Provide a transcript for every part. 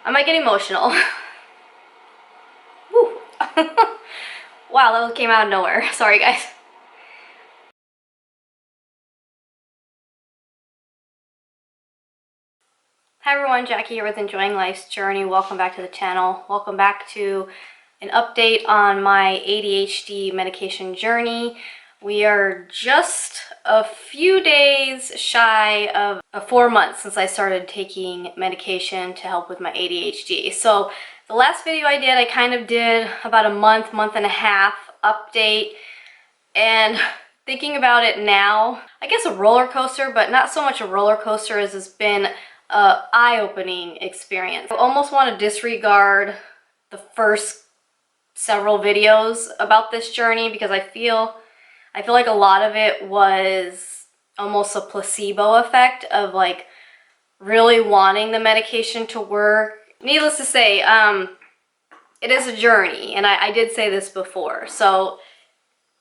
I might get emotional. Woo. Wow, that came out of nowhere. Sorry, guys. Hi everyone, Jackie here with Enjoying Life's Journey. Welcome back to the channel. Welcome back to an update on my ADHD medication journey. We are just a few days shy of 4 months since I started taking medication to help with my ADHD. So the last video I did, I kind of did about a month and a half update, and thinking about it now, I guess a roller coaster, but not so much a roller coaster as it's been an eye-opening experience. I almost want to disregard the first several videos about this journey because I feel like a lot of it was almost a placebo effect of like really wanting the medication to work. Needless to say, it is a journey, and I did say this before. So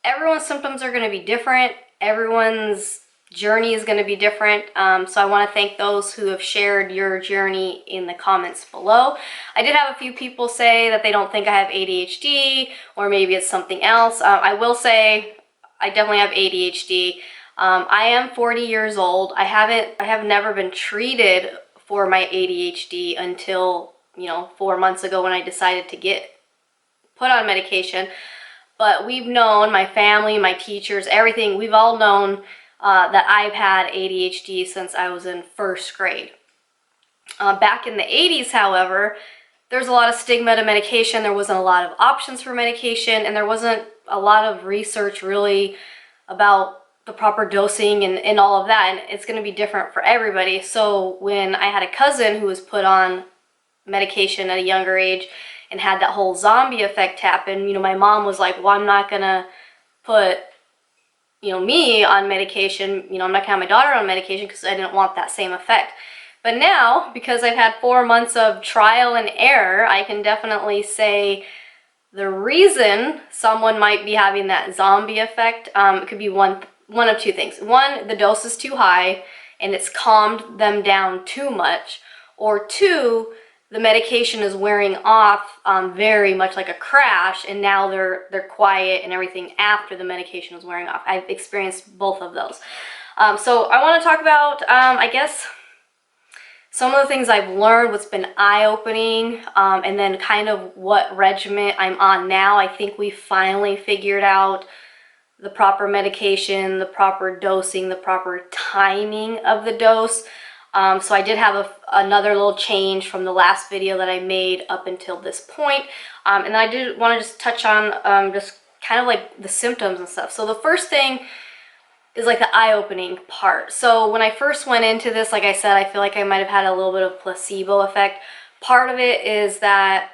everyone's symptoms are going to be different. Everyone's journey is going to be different. So I want to thank those who have shared your journey in the comments below. I did have a few people say that they don't think I have ADHD, or maybe it's something else. I will say I definitely have ADHD. I am 40 years old. I have never been treated for my ADHD until, 4 months ago when I decided to get put on medication. But we've known, my family, my teachers, everything, we've all known that I've had ADHD since I was in first grade. Back in the 80s, however, there's a lot of stigma to medication. There wasn't a lot of options for medication, and there wasn't a lot of research really about the proper dosing and all of that, and it's going to be different for everybody. So when I had a cousin who was put on medication at a younger age and had that whole zombie effect happen, my mom was like, well, I'm not going to put me on medication, I'm not gonna have my daughter on medication because I didn't want that same effect. But now, because I've had 4 months of trial and error, I can definitely say the reason someone might be having that zombie effect, it could be one of two things. One, the dose is too high and it's calmed them down too much, or two, the medication is wearing off very much like a crash, and now they're quiet and everything after the medication is wearing off. I've experienced both of those. So I want to talk about, I guess, some of the things I've learned, what's been eye-opening, and then kind of what regimen I'm on now. I think we finally figured out the proper medication, the proper dosing, the proper timing of the dose. So I did have another little change from the last video that I made up until this point. And I did want to just touch on just kind of like the symptoms and stuff. So the first thing is like the eye-opening part. So when I first went into this, like I said, I feel like I might have had a little bit of placebo effect. Part of it is that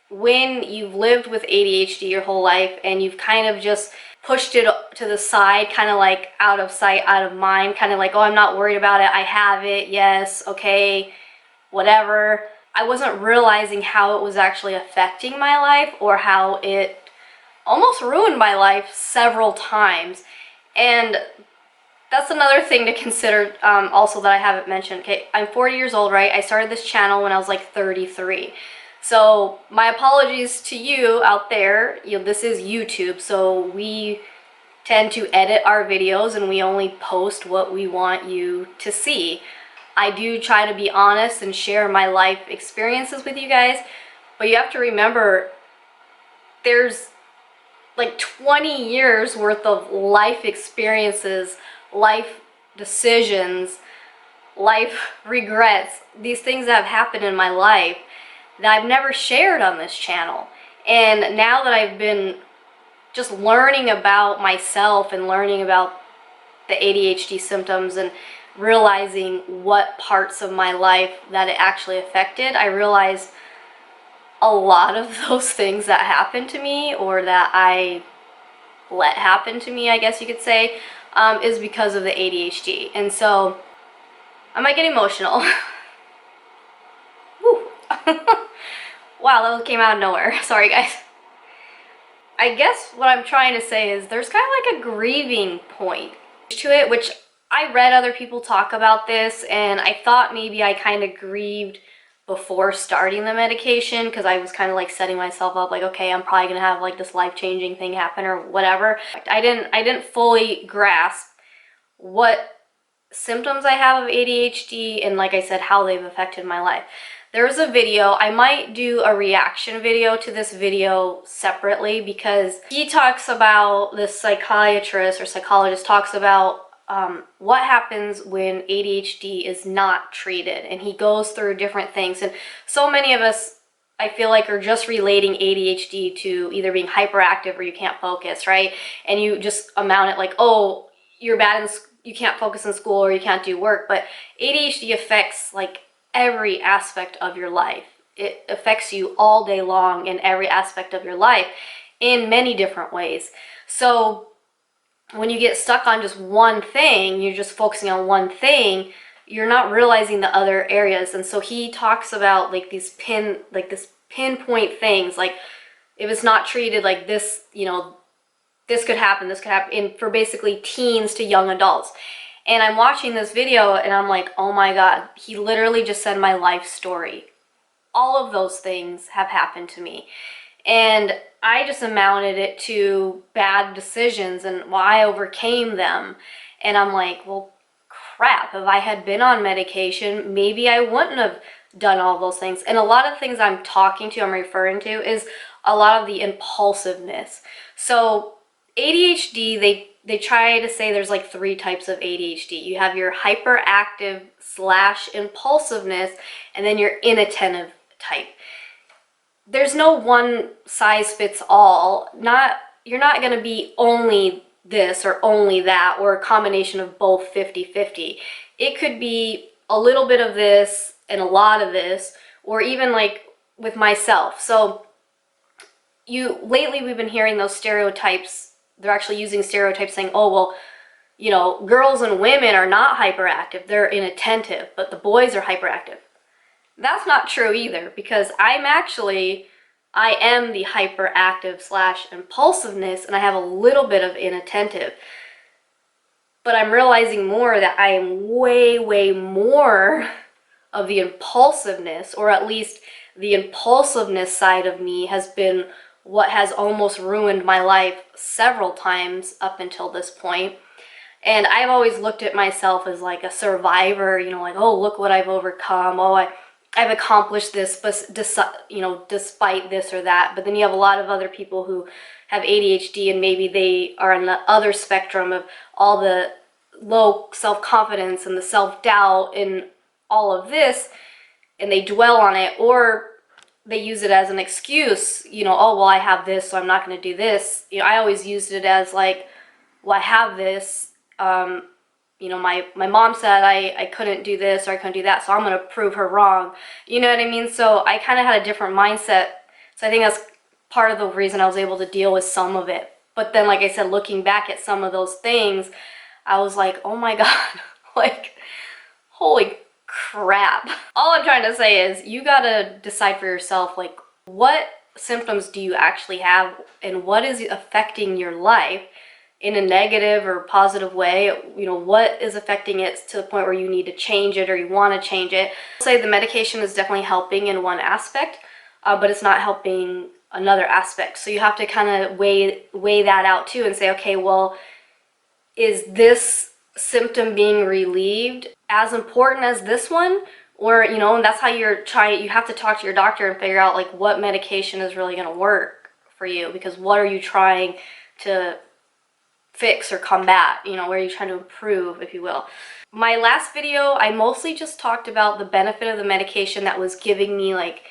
when you've lived with ADHD your whole life and you've kind of just pushed it to the side, kind of like out of sight, out of mind, kind of like, oh, I'm not worried about it, I have it, yes, okay, whatever. I wasn't realizing how it was actually affecting my life, or how it almost ruined my life several times. And that's another thing to consider also that I haven't mentioned. Okay, I'm 40 years old, right? I started this channel when I was like 33. So my apologies to you out there. This is YouTube, so we tend to edit our videos and we only post what we want you to see. I do try to be honest and share my life experiences with you guys, but you have to remember there's like 20 years worth of life experiences, life decisions, life regrets, these things that have happened in my life that I've never shared on this channel. And now that I've been just learning about myself and learning about the ADHD symptoms and realizing what parts of my life that it actually affected, I realized a lot of those things that happened to me, or that I let happen to me, I guess you could say, is because of the ADHD. And so I might get emotional. Woo. Wow, that came out of nowhere. Sorry, guys. I guess what I'm trying to say is there's kind of like a grieving point to it, which I read other people talk about this, and I thought maybe I kind of grieved before starting the medication, because I was kind of like setting myself up like, okay, I'm probably gonna have like this life-changing thing happen or whatever. I didn't fully grasp what symptoms I have of ADHD and, like I said, how they've affected my life. There's a video, I might do a reaction video to this video separately, because he talks about, this psychiatrist or psychologist talks about what happens when ADHD is not treated, and he goes through different things. And so many of us, I feel like, are just relating ADHD to either being hyperactive or you can't focus, right? And you just amount it like, oh, you're bad in you can't focus in school or you can't do work. But ADHD affects like every aspect of your life. It affects you all day long in every aspect of your life in many different ways. So when you get stuck on just one thing, you're just focusing on one thing, you're not realizing the other areas. And so he talks about like this pinpoint things, like if it's not treated like this, you know, this could happen, and for basically teens to young adults. And I'm watching this video and I'm like, oh my God, he literally just said my life story. All of those things have happened to me. And I just amounted it to bad decisions and why I overcame them. And I'm like, well, crap, if I had been on medication, maybe I wouldn't have done all those things. And a lot of the things I'm referring to is a lot of the impulsiveness. So ADHD, they try to say there's like 3 types of ADHD. You have your hyperactive / impulsiveness, and then your inattentive type. There's no one size fits all. You're not going to be only this or only that, or a combination of both 50-50. It could be a little bit of this and a lot of this, or even like with myself. So lately we've been hearing those stereotypes. They're actually using stereotypes saying, oh, well, you know, girls and women are not hyperactive, they're inattentive, but the boys are hyperactive. That's not true either, because I am the hyperactive / impulsiveness, and I have a little bit of inattentive. But I'm realizing more that I am way, way more of the impulsiveness, or at least the impulsiveness side of me has been what has almost ruined my life several times up until this point. And I've always looked at myself as like a survivor, you know, like, oh, look what I've overcome. Oh, I've accomplished this, you know, despite this or that. But then you have a lot of other people who have ADHD, and maybe they are on the other spectrum of all the low self-confidence and the self-doubt and all of this, and they dwell on it, or they use it as an excuse, you know, oh, well, I have this, so I'm not going to do this. You know, I always used it as like, well, I have this, you know, my mom said I couldn't do this or I couldn't do that, so I'm going to prove her wrong. You know what I mean? So I kind of had a different mindset. So I think that's part of the reason I was able to deal with some of it. But then, like I said, looking back at some of those things, I was like, oh my God, like, holy crap. All I'm trying to say is you got to decide for yourself, like, what symptoms do you actually have and what is affecting your life in a negative or positive way. You know, what is affecting it to the point where you need to change it or you want to change it. I'll say the medication is definitely helping in one aspect, but it's not helping another aspect. So you have to kind of weigh that out too and say, okay, well, is this symptom being relieved as important as this one? Or, you know, and that's how you have to talk to your doctor and figure out like what medication is really going to work for you, because what are you trying to fix or combat, you know, where are you trying to improve, if you will. My last video, I mostly just talked about the benefit of the medication that was giving me like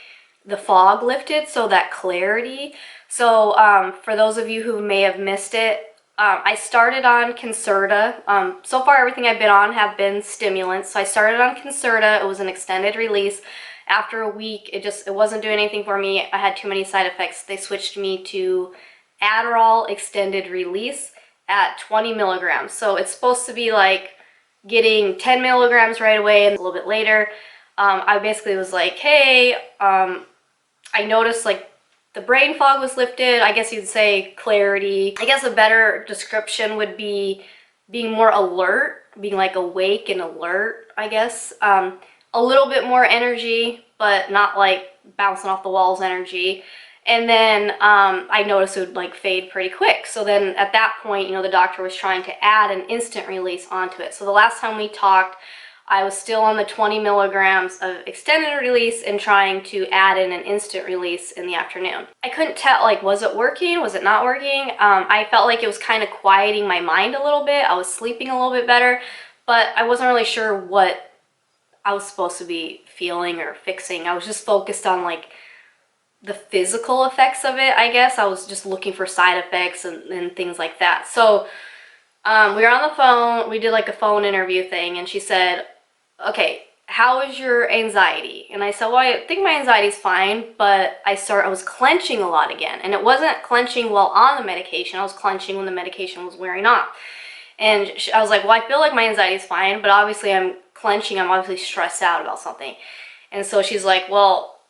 the fog lifted, so that clarity. So for those of you who may have missed it, I started on Concerta. So far everything I've been on have been stimulants. So I started on Concerta. It was an extended release. After a week, it wasn't doing anything for me. I had too many side effects. They switched me to Adderall extended release at 20 milligrams. So it's supposed to be like getting 10 milligrams right away, and a little bit later. I basically was like, hey, I noticed like the brain fog was lifted. I guess you'd say clarity. I guess a better description would be being more alert, being like awake and alert, I guess. A little bit more energy, but not like bouncing off the walls energy. And then I noticed it would like fade pretty quick. So then at that point, the doctor was trying to add an instant release onto it. So the last time we talked, I was still on the 20 milligrams of extended release and trying to add in an instant release in the afternoon. I couldn't tell, like, was it working? Was it not working? I felt like it was kind of quieting my mind a little bit. I was sleeping a little bit better, but I wasn't really sure what I was supposed to be feeling or fixing. I was just focused on like the physical effects of it, I guess. I was just looking for side effects and things like that. So we were on the phone. We did like a phone interview thing, and she said, okay, how is your anxiety? And I said, well, I think my anxiety is fine, but I was clenching a lot again. And it wasn't clenching while on the medication. I was clenching when the medication was wearing off. And I was like, well, I feel like my anxiety is fine, but obviously I'm clenching. I'm obviously stressed out about something. And so she's like, well,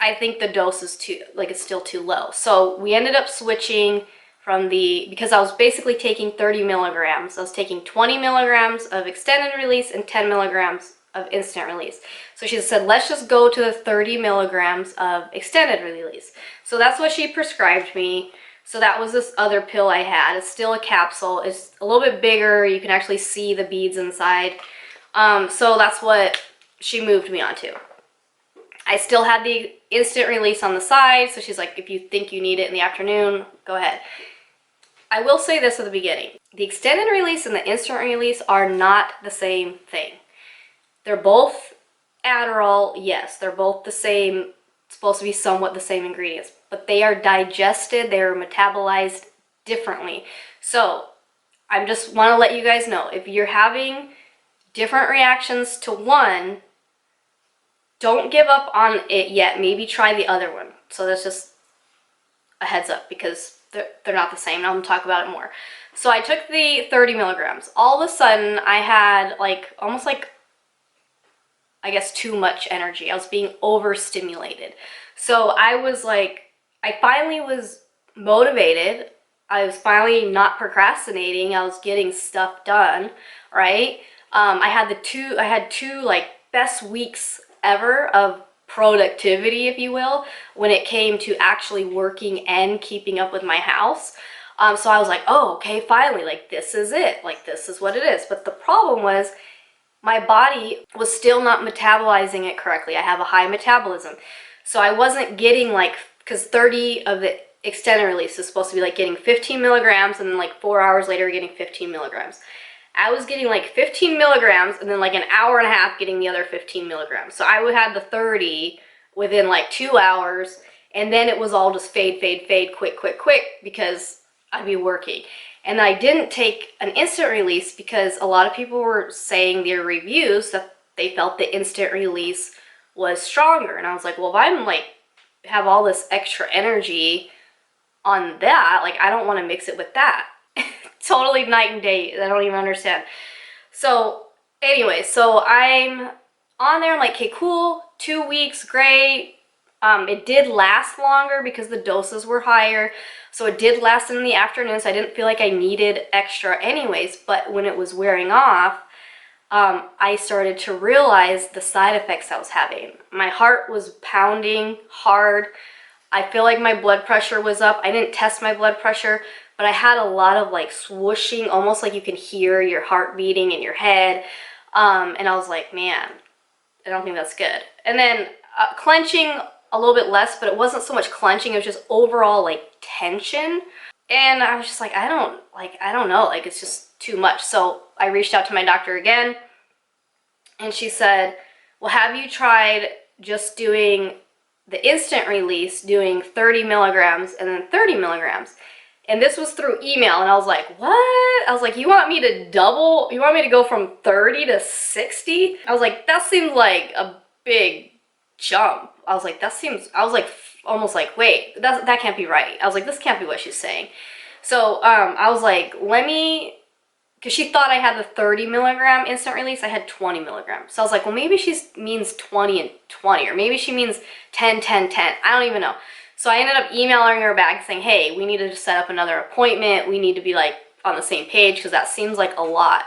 I think the dose is it's still too low. So we ended up switching from because I was basically taking 30 milligrams. I was taking 20 milligrams of extended release and 10 milligrams of instant release. So she said, let's just go to the 30 milligrams of extended release. So that's what she prescribed me. So that was this other pill I had. It's still a capsule. It's a little bit bigger. You can actually see the beads inside. So that's what she moved me on to. I still had the instant release on the side. So she's like, if you think you need it in the afternoon, go ahead. I will say this at the beginning. The extended release and the instant release are not the same thing. They're both Adderall. Yes, they're both the same, supposed to be somewhat the same ingredients, but they are digested, they are metabolized differently. So I just want to let you guys know, if you're having different reactions to one, don't give up on it yet. Maybe try the other one. So that's just a heads up, because they're not the same. Now I'm going to talk about it more. So I took the 30 milligrams. All of a sudden, I had almost I guess, too much energy. I was being overstimulated. So I was I finally was motivated. I was finally not procrastinating. I was getting stuff done, right? I had two best weeks ever of productivity, if you will, when it came to actually working and keeping up with my house. So I was like, oh, okay, finally, this is it. This is what it is. But the problem was my body was still not metabolizing it correctly. I have a high metabolism. So I wasn't getting because 30 of the extended release is supposed to be getting 15 milligrams, and then 4 hours later getting 15 milligrams. I was getting 15 milligrams and then an hour and a half getting the other 15 milligrams. So I would have the 30 within 2 hours, and then it was all just fade, quick, because I'd be working. And I didn't take an instant release because a lot of people were saying their reviews that they felt the instant release was stronger. And I was like, well, if I'm have all this extra energy on that, I don't want to mix it with that. Totally night and day. I don't even understand. So anyway, so I'm on there. I'm like, okay, cool. 2 weeks, great. It did last longer because the doses were higher. So it did last in the afternoon. So I didn't feel like I needed extra anyways. But when it was wearing off, I started to realize the side effects I was having. My heart was pounding hard. I feel like my blood pressure was up. I didn't test my blood pressure, but I had a lot of swooshing, almost like you can hear your heart beating in your head. And I was like, man, I don't think that's good. And then clenching a little bit less, but it wasn't so much clenching. It was just overall tension. And I was just I don't know, it's just too much. So I reached out to my doctor again, and she said, well, have you tried just doing the instant release, doing 30 milligrams and then 30 milligrams? And this was through email, and I was like, what? I was like, you want me to double? You want me to go from 30 to 60? I was like, that seems like a big jump. I was like, almost wait, that can't be right. I was like, this can't be what she's saying. So I was like, because she thought I had the 30 milligram instant release. I had 20 milligrams. So I was like, well, maybe she means 20 and 20, or maybe she means 10, 10, 10. I don't even know. So I ended up emailing her back saying, hey, we need to just set up another appointment. We need to be on the same page, because that seems like a lot.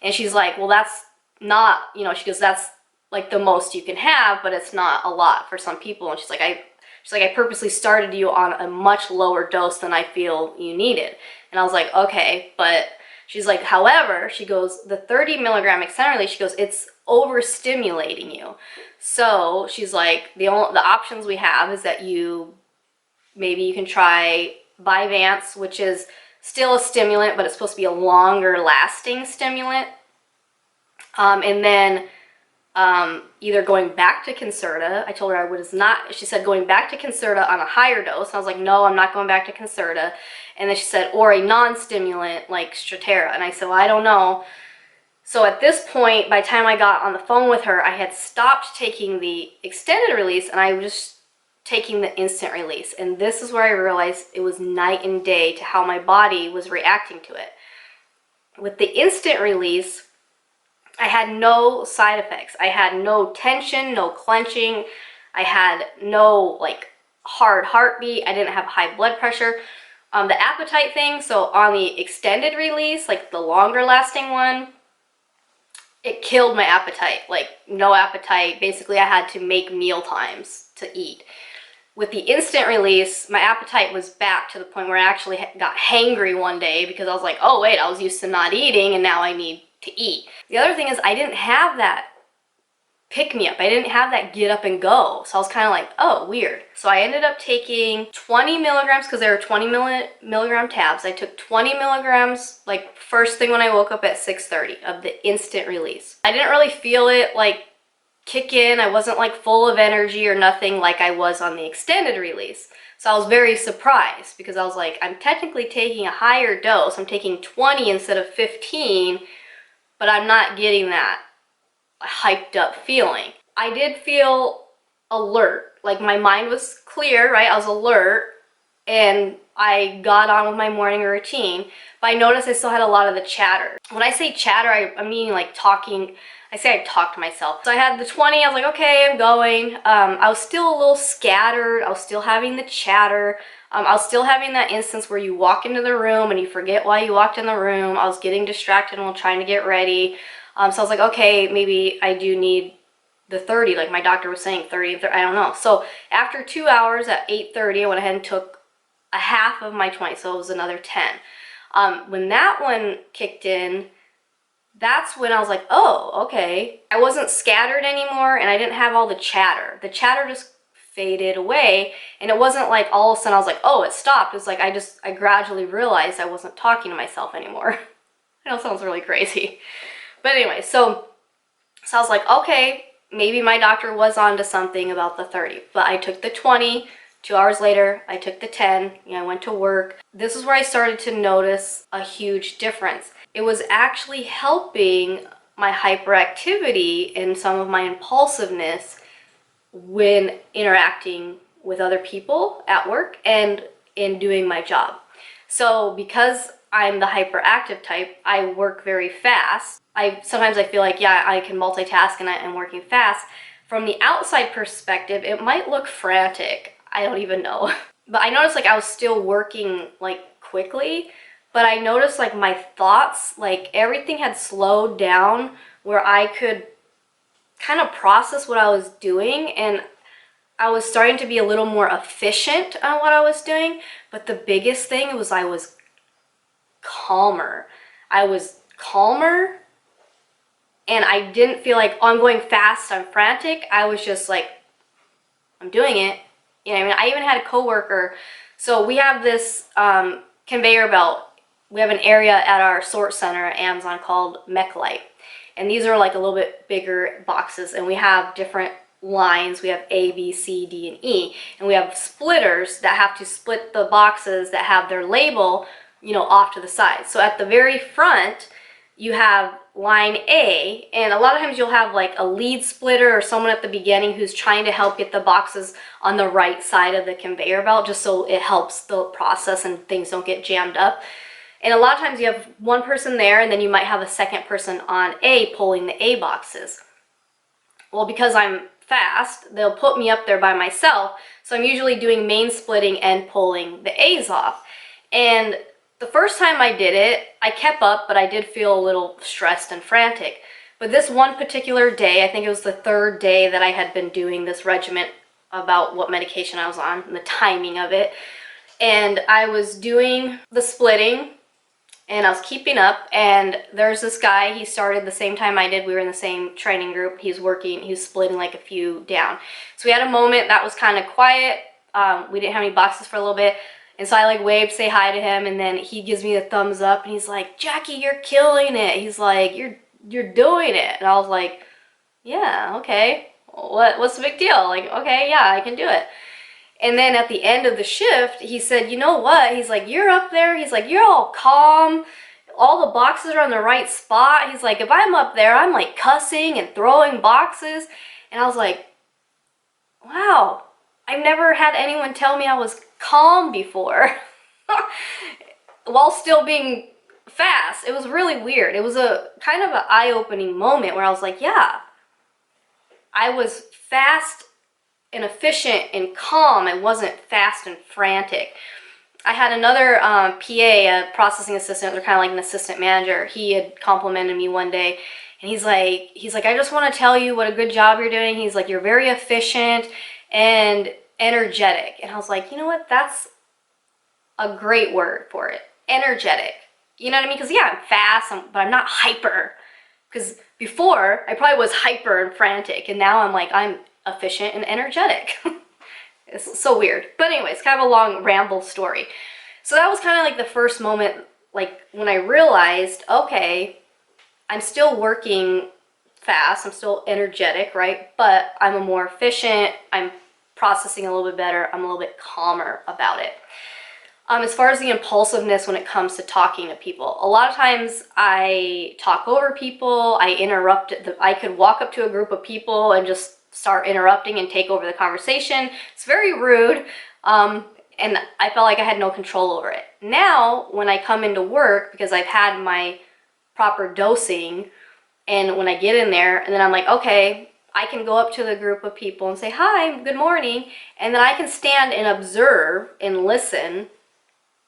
And she's like, well, that's not, she goes, that's like the most you can have, but it's not a lot for some people. And she's like, I purposely started you on a much lower dose than I feel you needed. And I was like, okay, but she's like, however, she goes, the 30 milligram extended release, she goes, it's overstimulating you. So she's like, the options we have is that maybe you can try Vyvanse, which is still a stimulant, but it's supposed to be a longer lasting stimulant. And then either going back to Concerta. I told her I was not, she said going back to Concerta on a higher dose. And I was like, no, I'm not going back to Concerta. And then she said, or a non-stimulant like Strattera. And I said, well, I don't know. So at this point, by the time I got on the phone with her, I had stopped taking the extended release and I was just taking the instant release. And this is where I realized it was night and day to how my body was reacting to it. With the instant release, I had no side effects. I had no tension, no clenching. I had no like hard heartbeat. I didn't have high blood pressure. The appetite thing, so on the extended release, like the longer lasting one, it killed my appetite. Like no appetite. Basically, I had to make meal times to eat. With the instant release, my appetite was back to the point where I actually got hangry one day because I was like, oh wait, I was used to not eating and now I need to eat. The other thing is I didn't have that pick-me-up. I didn't have that get up and go. So I was kind of like, oh, weird. So I ended up taking 20 milligrams because there were 20 milligram tabs. I took 20 milligrams like first thing when I woke up at 6:30 of the instant release. I didn't really feel it like kick in. I wasn't like full of energy or nothing like I was on the extended release. So I was very surprised because I was like, I'm technically taking a higher dose. I'm taking 20 instead of 15, but I'm not getting that hyped up feeling. I did feel alert. Like my mind was clear, right? I was alert and I got on with my morning routine, but I noticed I still had a lot of the chatter. When I say chatter, I mean like talking. I say I talk to myself. So I had the 20, I was like, okay, I'm going. I was still a little scattered. I was still having the chatter. I was still having that instance where you walk into the room and you forget why you walked in the room. I was getting distracted while trying to get ready. So I was like, okay, maybe I do need the 30, like my doctor was saying, 30, I don't know. So after 2 hours at 8:30, I went ahead and took a half of my 20, so it was another 10. When that one kicked in, that's when I was like, oh, okay. I wasn't scattered anymore and I didn't have all the chatter. The chatter just faded away and it wasn't like all of a sudden I was like, oh, it stopped. It's like I gradually realized I wasn't talking to myself anymore. I know it sounds really crazy. But anyway, so I was like, okay, maybe my doctor was onto something about the 30. But I took the 20. 2 hours later, I took the 10. I went to work. This is where I started to notice a huge difference. It was actually helping my hyperactivity and some of my impulsiveness when interacting with other people at work and in doing my job. So because I'm the hyperactive type, I work very fast. Sometimes I feel like, yeah, I can multitask and I'm working fast. From the outside perspective, it might look frantic. I don't even know. But I noticed like I was still working like quickly, but I noticed like my thoughts, like everything had slowed down where I could kind of process what I was doing and I was starting to be a little more efficient on what I was doing. But the biggest thing was I was calmer. I was calmer and I didn't feel like, oh, I'm going fast, I'm frantic. I was just like, I'm doing it. You know, I mean, I even had a coworker. So we have this conveyor belt. We have an area at our sort center at Amazon called Mechlite. And these are like a little bit bigger boxes. And we have different lines. We have A, B, C, D, and E. And we have splitters that have to split the boxes that have their label, you know, off to the side. So at the very front, you have line A, and a lot of times you'll have like a lead splitter or someone at the beginning who's trying to help get the boxes on the right side of the conveyor belt just so it helps the process and things don't get jammed up. And a lot of times you have one person there and then you might have a second person on A pulling the A boxes. Well, because I'm fast, they'll put me up there by myself, so I'm usually doing main splitting and pulling the A's off. And the first time I did it, I kept up, but I did feel a little stressed and frantic. But this one particular day, I think it was the third day that I had been doing this regimen about what medication I was on and the timing of it. And I was doing the splitting and I was keeping up, and there's this guy, he started the same time I did. We were in the same training group. He was splitting like a few down. So we had a moment that was kind of quiet. We didn't have any boxes for a little bit. And so I like waved, say hi to him, and then he gives me a thumbs up and he's like, Jackie, you're killing it. He's like, you're doing it. And I was like, yeah, okay. What's the big deal? Like, okay, yeah, I can do it. And then at the end of the shift, he said, you know what? He's like, you're up there. He's like, you're all calm. All the boxes are on the right spot. He's like, if I'm up there, I'm like cussing and throwing boxes. And I was like, wow, I've never had anyone tell me I was calm before while still being fast. It was really weird. It was a kind of an eye-opening moment where I was like, yeah, I was fast and efficient and calm. I wasn't fast and frantic. I had another PA, a processing assistant, they're kind of like an assistant manager. He had complimented me one day, and he's like, I just want to tell you what a good job you're doing. He's like, you're very efficient and energetic. And I was like, you know what? That's a great word for it. Energetic. You know what I mean? Because yeah, I'm fast, but I'm not hyper. Because before, I probably was hyper and frantic, and now I'm like, I'm efficient and energetic. It's so weird. But anyways, kind of a long ramble story. So that was kind of like the first moment, like when I realized, okay, I'm still working fast, I'm still energetic, right? But I'm a more efficient, I'm processing a little bit better, I'm a little bit calmer about it. As far as the impulsiveness when it comes to talking to people, a lot of times I talk over people, I could walk up to a group of people and just start interrupting and take over the conversation. It's very rude, and I felt like I had no control over it. Now, when I come into work, because I've had my proper dosing, and when I get in there, and then I'm like, okay, I can go up to the group of people and say, hi, good morning, and then I can stand and observe and listen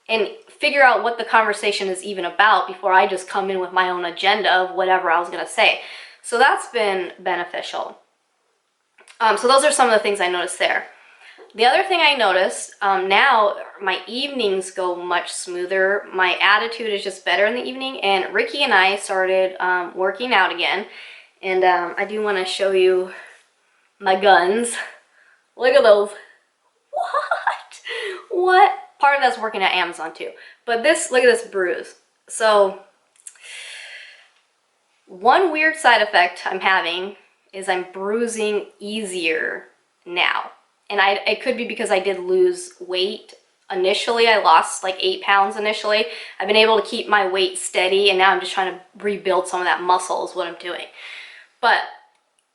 and figure out what the conversation is even about before I just come in with my own agenda of whatever I was going to say. So that's been beneficial. So those are some of the things I noticed there. The other thing I noticed, now my evenings go much smoother. My attitude is just better in the evening, and Ricky and I started working out again. And I do want to show you my guns. Look at those. What? Part of that's working at Amazon too. But this, look at this bruise. So one weird side effect I'm having is I'm bruising easier now. And it could be because I did lose weight initially. I lost like 8 pounds initially. I've been able to keep my weight steady, and now I'm just trying to rebuild some of that muscle is what I'm doing. But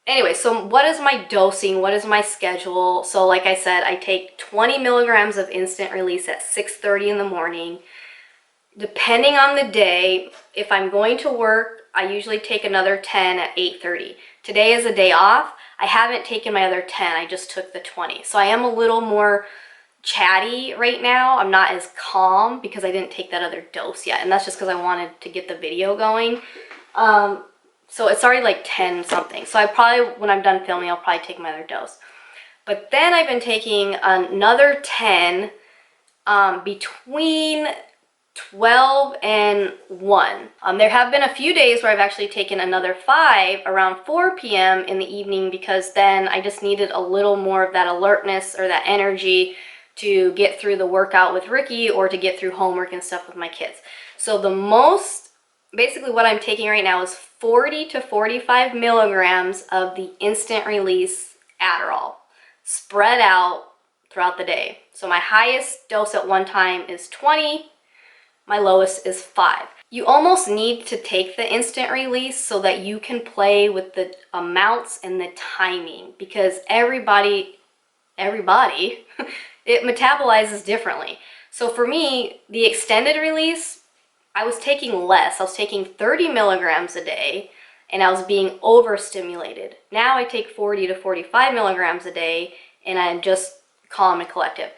anyway, so what is my dosing? What is my schedule? So like I said, I take 20 milligrams of instant release at 6:30 in the morning. Depending on the day, if I'm going to work, I usually take another 10 at 8:30. Today is a day off. I haven't taken my other 10. I just took the 20. So I am a little more chatty right now. I'm not as calm because I didn't take that other dose yet. And that's just because I wanted to get the video going. So it's already like 10 something. So I probably, when I'm done filming, I'll probably take my other dose. But then I've been taking another 10 between 12 and 1. There have been a few days where I've actually taken another 5 around 4 p.m. in the evening, because then I just needed a little more of that alertness or that energy to get through the workout with Ricky or to get through homework and stuff with my kids. So the most, basically what I'm taking right now is 40 to 45 milligrams of the instant release Adderall spread out throughout the day. So my highest dose at one time is 20. My lowest is 5. You almost need to take the instant release so that you can play with the amounts and the timing, because everybody, it metabolizes differently. So for me, the extended release, I was taking less. I was taking 30 milligrams a day, and I was being overstimulated. Now I take 40 to 45 milligrams a day, and I'm just calm and collective.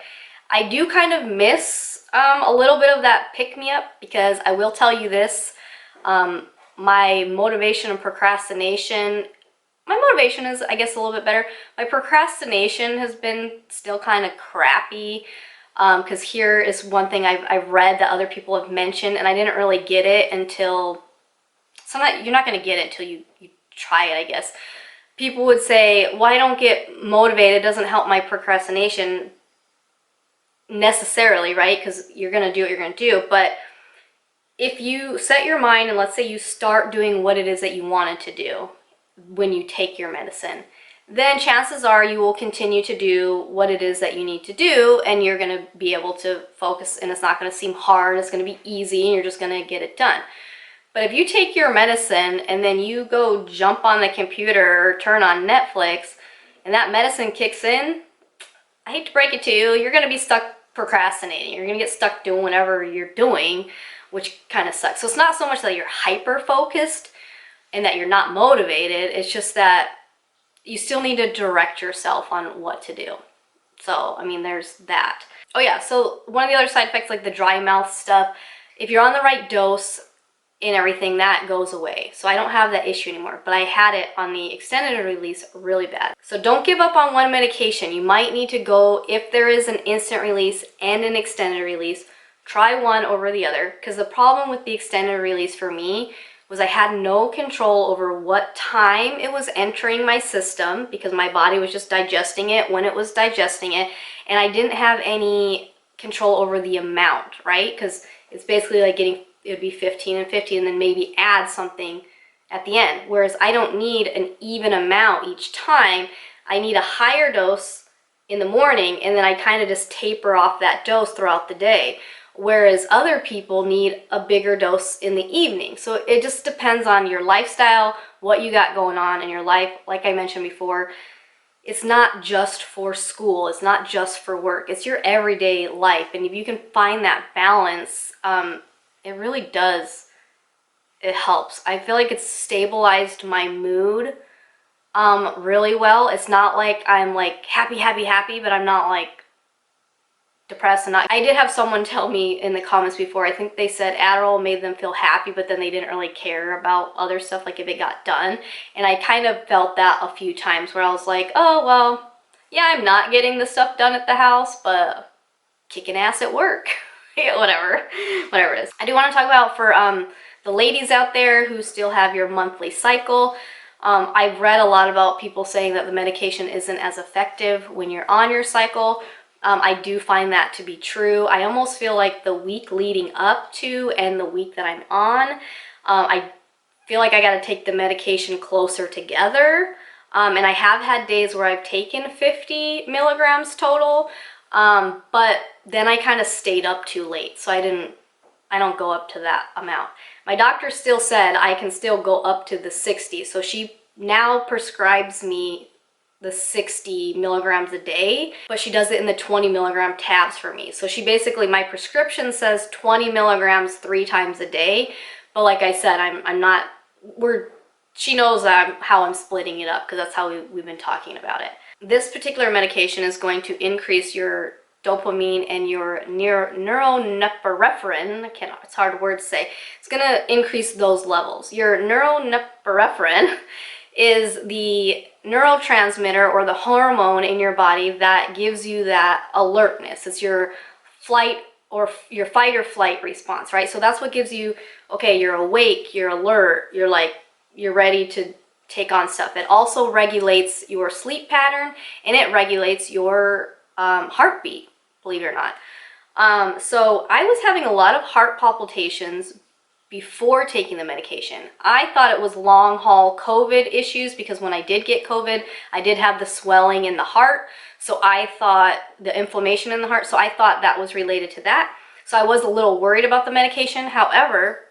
I do kind of miss a little bit of that pick-me-up, because I will tell you this, my motivation and procrastination, my motivation is, I guess, a little bit better. My procrastination has been still kind of crappy, because here is one thing I've read that other people have mentioned, and I didn't really get it until, sometimes you're not going to get it until you try it, I guess. People would say, well, I don't get motivated, it doesn't help my procrastination necessarily, right? Because you're going to do what you're going to do. But if you set your mind and let's say you start doing what it is that you wanted to do when you take your medicine, then chances are you will continue to do what it is that you need to do, and you're going to be able to focus, and it's not going to seem hard, it's going to be easy, and you're just going to get it done. But if you take your medicine and then you go jump on the computer or turn on Netflix and that medicine kicks in, I hate to break it to you, you're going to be stuck procrastinating. You're going to get stuck doing whatever you're doing, which kind of sucks. So it's not so much that you're hyper focused and that you're not motivated, it's just that you still need to direct yourself on what to do. So, I mean, there's that. Oh yeah, so one of the other side effects, like the dry mouth stuff, if you're on the right dose and everything, that goes away. So I don't have that issue anymore, but I had it on the extended release really bad. So don't give up on one medication. You might need to go, if there is an instant release and an extended release, try one over the other, because the problem with the extended release for me was I had no control over what time it was entering my system, because my body was just digesting it when it was digesting it, and I didn't have any control over the amount, right? Because it's basically like getting, it would be 15 and 50 and then maybe add something at the end. Whereas I don't need an even amount each time. I need a higher dose in the morning, and then I kind of just taper off that dose throughout the day. Whereas other people need a bigger dose in the evening. So it just depends on your lifestyle, what you got going on in your life. Like I mentioned before, it's not just for school, it's not just for work, it's your everyday life. And if you can find that balance, it really does, it helps. I feel like it's stabilized my mood really well. It's not like I'm like happy, but I'm not like depressed. And I did have someone tell me in the comments before, I think they said Adderall made them feel happy, but then they didn't really care about other stuff, like if it got done. And I kind of felt that a few times where I was like, oh, well, yeah, I'm not getting the stuff done at the house, but kicking ass at work. Yeah, whatever it is. I do want to talk about for the ladies out there who still have your monthly cycle. I've read a lot about people saying that the medication isn't as effective when you're on your cycle. I do find that to be true. I almost feel like the week leading up to and the week that I'm on, I feel like I got to take the medication closer together. And I have had days where I've taken 50 milligrams total, but then I kind of stayed up too late. So I don't go up to that amount. My doctor still said I can still go up to the 60. So she now prescribes me the 60 milligrams a day, but she does it in the 20 milligram tabs for me. So she basically, my prescription says 20 milligrams 3 times a day. But like I said, I'm not, she knows how I'm splitting it up, because that's how we've been talking about it. This particular medication is going to increase your dopamine and your neuronorepinephrine. It's a hard word to say. It's going to increase those levels. Your neuronorepinephrine is the neurotransmitter or the hormone in your body that gives you that alertness. It's your fight or flight response, right? So that's what gives you, okay, you're awake, you're alert, you're ready to take on stuff. It also regulates your sleep pattern, and it regulates your heartbeat, believe it or not. So I was having a lot of heart palpitations before taking the medication. I thought it was long haul COVID issues, because when I did get COVID, I did have the swelling in the heart. So I thought the inflammation in the heart, so I thought that was related to that. So I was a little worried about the medication. However,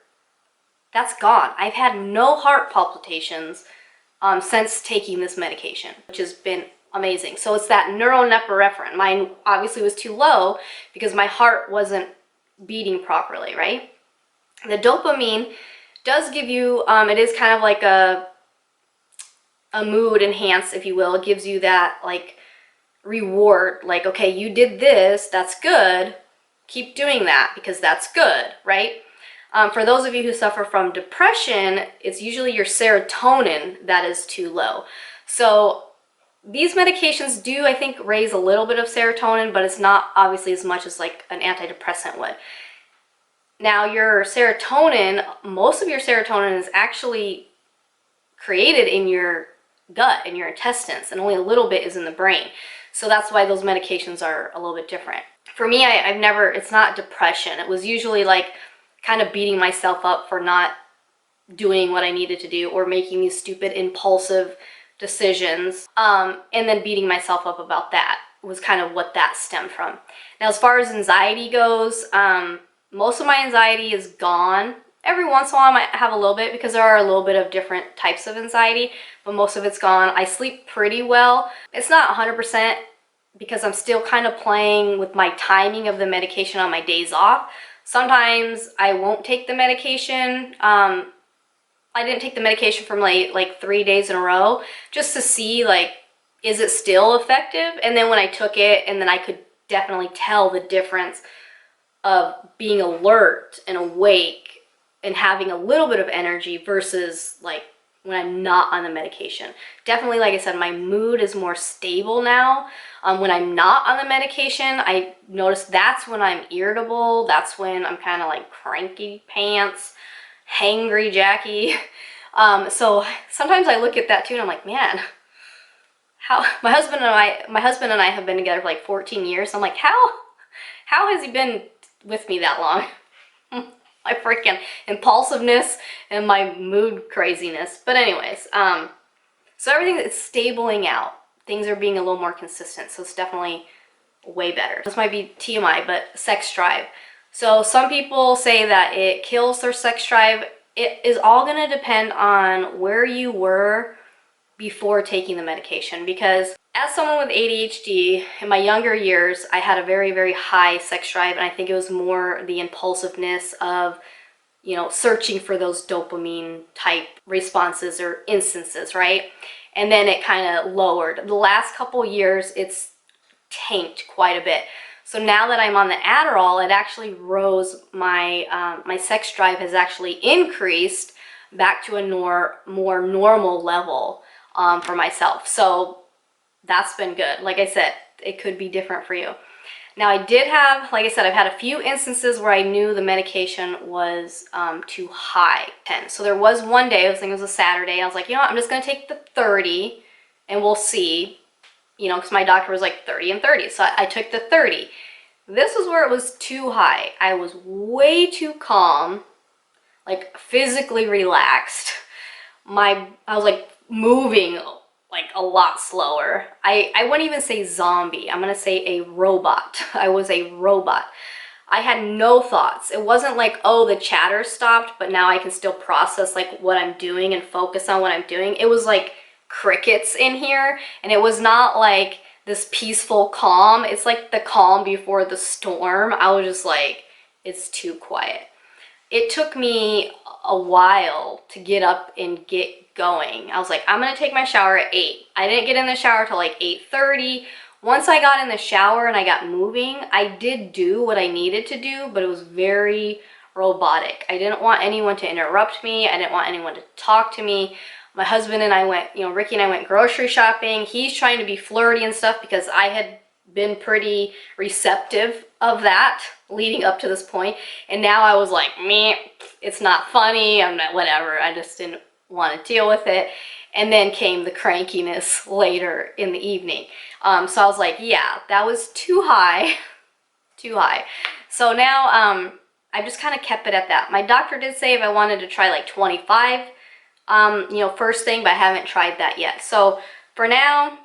that's gone. I've had no heart palpitations since taking this medication, which has been amazing. So it's that neuronorepinephrine. Mine obviously was too low because my heart wasn't beating properly, right? The dopamine does give you, it is kind of like a mood enhance, if you will. It gives you that like reward, like, okay, you did this, that's good, keep doing that because that's good, right? For those of you who suffer from depression, it's usually your serotonin that is too low. So these medications do, I think, raise a little bit of serotonin, but it's not obviously as much as like an antidepressant would. Now, your serotonin, most of your serotonin is actually created in your gut, in your intestines, and only a little bit is in the brain. So that's why those medications are a little bit different. For me, I've never, it's not depression. It was usually like kind of beating myself up for not doing what I needed to do or making these stupid impulsive decisions, and then beating myself up about that was kind of what that stemmed from. Now, as far as anxiety goes, most of my anxiety is gone. Every once in a while I might have a little bit because there are a little bit of different types of anxiety, but most of it's gone. I sleep pretty well. It's not 100% because I'm still kind of playing with my timing of the medication on my days off. Sometimes I won't take the medication. I didn't take the medication from like 3 days in a row just to see, like, is it still effective? And then when I took it, and then I could definitely tell the difference of being alert and awake and having a little bit of energy versus like when I'm not on the medication. Definitely, like I said, my mood is more stable now. When I'm not on the medication, I notice that's when I'm irritable. That's when I'm kind of like cranky pants, hangry Jackie. So sometimes I look at that too and I'm like, man, how my husband and I have been together for like 14 years. I'm like, how has he been with me that long? My freaking impulsiveness and my mood craziness. But anyways, so everything is stabling out. Things are being a little more consistent. So it's definitely way better. This might be TMI, but sex drive. So some people say that it kills their sex drive. It is all going to depend on where you were before taking the medication, because as someone with ADHD, in my younger years, I had a very, very high sex drive, and I think it was more the impulsiveness of, you know, searching for those dopamine type responses or instances, right? And then it kind of lowered. The last couple years, it's tanked quite a bit. So now that I'm on the Adderall, it actually rose, my sex drive has actually increased back to a more normal level for myself. So that's been good. Like I said, it could be different for you. Now, I did have, like I said, I've had a few instances where I knew the medication was too high. So there was one day, I think it was a Saturday, and I was like, you know what, I'm just going to take the 30 and we'll see, you know, because my doctor was like 30 and 30. So I took the 30. This was where it was too high. I was way too calm, like physically relaxed. I was like moving like a lot slower. I wouldn't even say zombie. I'm gonna say a robot. I was a robot. I had no thoughts. It wasn't like, oh, the chatter stopped, but now I can still process like what I'm doing and focus on what I'm doing. It was like crickets in here, and it was not like this peaceful calm. It's like the calm before the storm. I was just like, it's too quiet. It took me a while to get up and get going. I was like, I'm gonna take my shower at 8. I didn't get in the shower till like 8:30. Once I got in the shower and I got moving, I did do what I needed to do, but it was very robotic. I didn't want anyone to interrupt me. I didn't want anyone to talk to me. My husband and I went, you know, Ricky and I went grocery shopping. He's trying to be flirty and stuff because I had been pretty receptive of that leading up to this point. And now I was like, meh, it's not funny. I'm not, whatever. I just didn't want to deal with it. And then came the crankiness later in the evening. So I was like, yeah, that was too high, too high. So now I just kind of kept it at that. My doctor did say if I wanted to try like 25, you know, first thing, but I haven't tried that yet. So for now,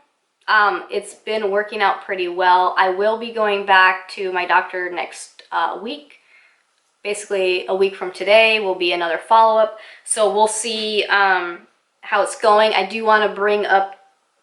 it's been working out pretty well. I will be going back to my doctor next week. Basically, a week from today will be another follow-up. So we'll see how it's going. I do want to bring up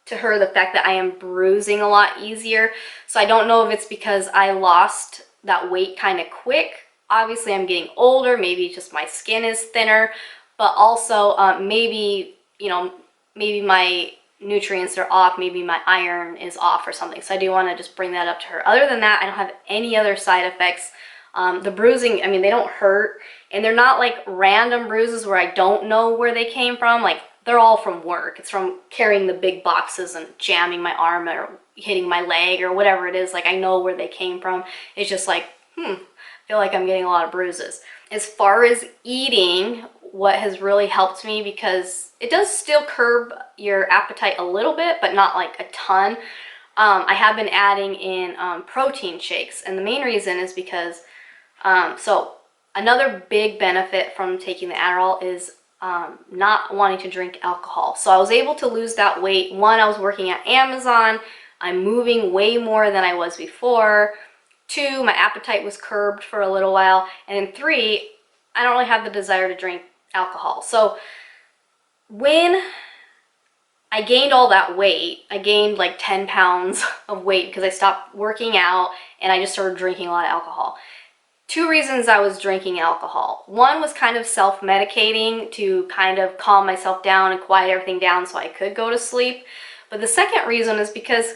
to her the fact that I am bruising a lot easier. So I don't know if it's because I lost that weight kind of quick. Obviously, I'm getting older. Maybe just my skin is thinner. But also, maybe, you know, maybe my nutrients are off, maybe my iron is off or something. So I do want to just bring that up to her. Other than that, I don't have any other side effects The bruising, I mean, they don't hurt, and they're not like random bruises where I don't know where they came from. Like, they're all from work. It's from carrying the big boxes and jamming my arm or hitting my leg or whatever it is. Like, I know where they came from. It's just like, I feel like I'm getting a lot of bruises. As far as eating, what has really helped me, because it does still curb your appetite a little bit, but not like a ton. I have been adding in protein shakes, and the main reason is because, so another big benefit from taking the Adderall is not wanting to drink alcohol. So I was able to lose that weight. One, I was working at Amazon. I'm moving way more than I was before. Two, my appetite was curbed for a little while. And then three, I don't really have the desire to drink alcohol. So when I gained all that weight, I gained like 10 pounds of weight because I stopped working out and I just started drinking a lot of alcohol. Two reasons I was drinking alcohol. One was kind of self-medicating to kind of calm myself down and quiet everything down so I could go to sleep. But the second reason is because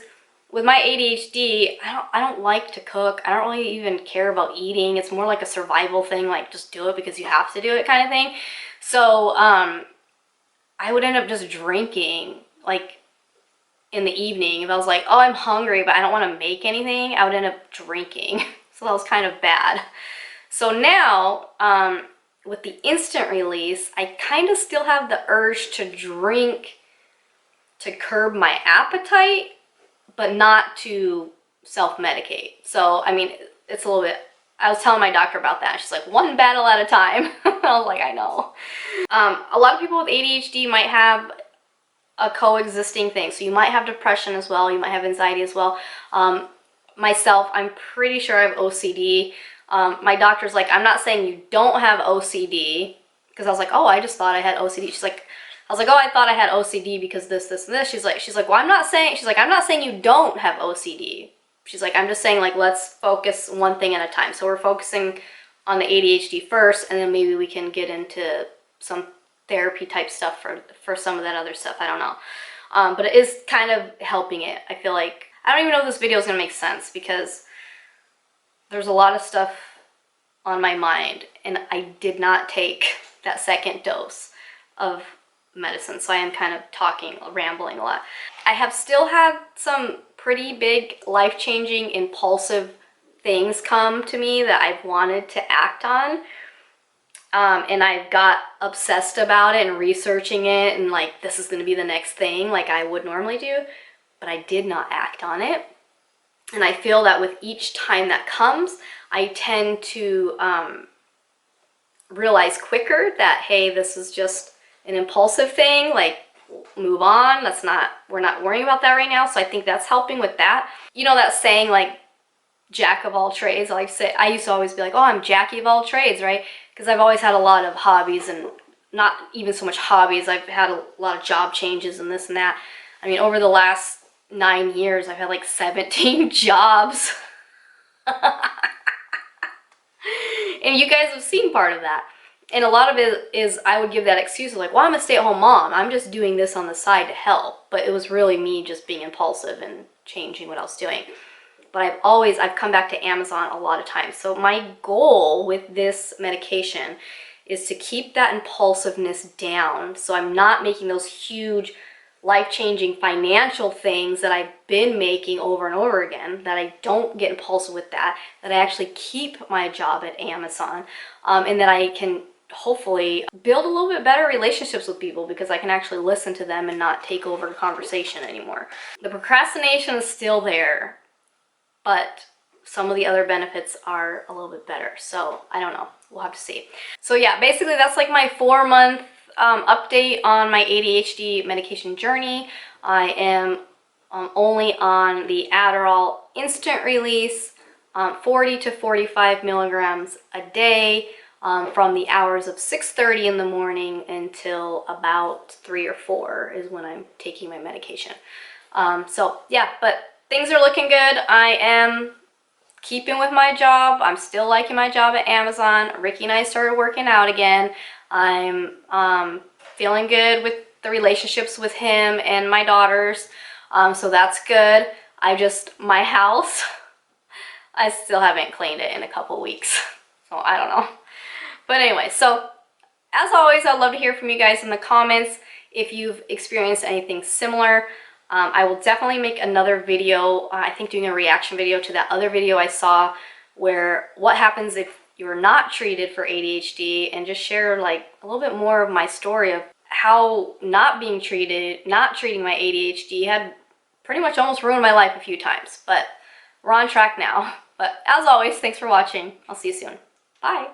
with my ADHD, I don't like to cook. I don't really even care about eating. It's more like a survival thing, like just do it because you have to do it kind of thing. So I would end up just drinking like in the evening. If I was like, oh, I'm hungry, but I don't want to make anything, I would end up drinking. So that was kind of bad. So now, with the instant release, I kind of still have the urge to drink to curb my appetite, but not to self-medicate. So, I mean, it's a little bit, I was telling my doctor about that. She's like, one battle at a time. I was like, I know. A lot of people with ADHD might have a coexisting thing. So you might have depression as well. You might have anxiety as well. Myself, I'm pretty sure I have OCD. My doctor's like, I'm not saying you don't have OCD, because I was like, oh, I just thought I had OCD. She's like, I was like, oh, I thought I had OCD because this, this, and this. She's like, well, I'm not saying you don't have OCD. She's like, I'm just saying, like, let's focus one thing at a time. So we're focusing on the ADHD first, and then maybe we can get into some therapy type stuff for some of that other stuff. I don't know. But it is kind of helping it. I feel like, I don't even know if this video is going to make sense because there's a lot of stuff on my mind, and I did not take that second dose of medicine, so I am kind of rambling a lot. I have still had some pretty big life-changing impulsive things come to me that I've wanted to act on, and I've got obsessed about it and researching it, and like, this is going to be the next thing like I would normally do, but I did not act on it. And I feel that with each time that comes, I tend to realize quicker that, hey, this is just an impulsive thing, like, move on. We're not worrying about that right now. So I think that's helping with that. You know that saying, like, jack of all trades? I used to always be like, oh, I'm Jackie of all trades, right? Because I've always had a lot of hobbies, and not even so much hobbies. I've had a lot of job changes and this and that. I mean, over the last 9 years, I've had like 17 jobs. And you guys have seen part of that. And a lot of it is I would give that excuse of like, well, I'm a stay-at-home mom. I'm just doing this on the side to help. But it was really me just being impulsive and changing what I was doing. But I've come back to Amazon a lot of times. So my goal with this medication is to keep that impulsiveness down. So I'm not making those huge life-changing financial things that I've been making over and over again, that I don't get impulsive with that I actually keep my job at Amazon, and that I can hopefully build a little bit better relationships with people because I can actually listen to them and not take over the conversation anymore. The procrastination is still there, but some of the other benefits are a little bit better. So I don't know, we'll have to see. So yeah, basically that's like my 4-month update on my ADHD medication journey. I am only on the Adderall instant release, 40 to 45 milligrams a day, from the hours of 6:30 in the morning until about 3 or 4 is when I'm taking my medication. So yeah, but things are looking good. I am keeping with my job. I'm still liking my job at Amazon. Ricky and I started working out again. I'm feeling good with the relationships with him and my daughters, so that's good. My house, I still haven't cleaned it in a couple weeks, so I don't know. But anyway, so as always, I'd love to hear from you guys in the comments if you've experienced anything similar. I will definitely make another video, I think doing a reaction video to that other video I saw where what happens if you're not treated for ADHD, and just share like a little bit more of my story of how not treating my ADHD had pretty much almost ruined my life a few times. But we're on track now. But as always, thanks for watching. I'll see you soon. Bye.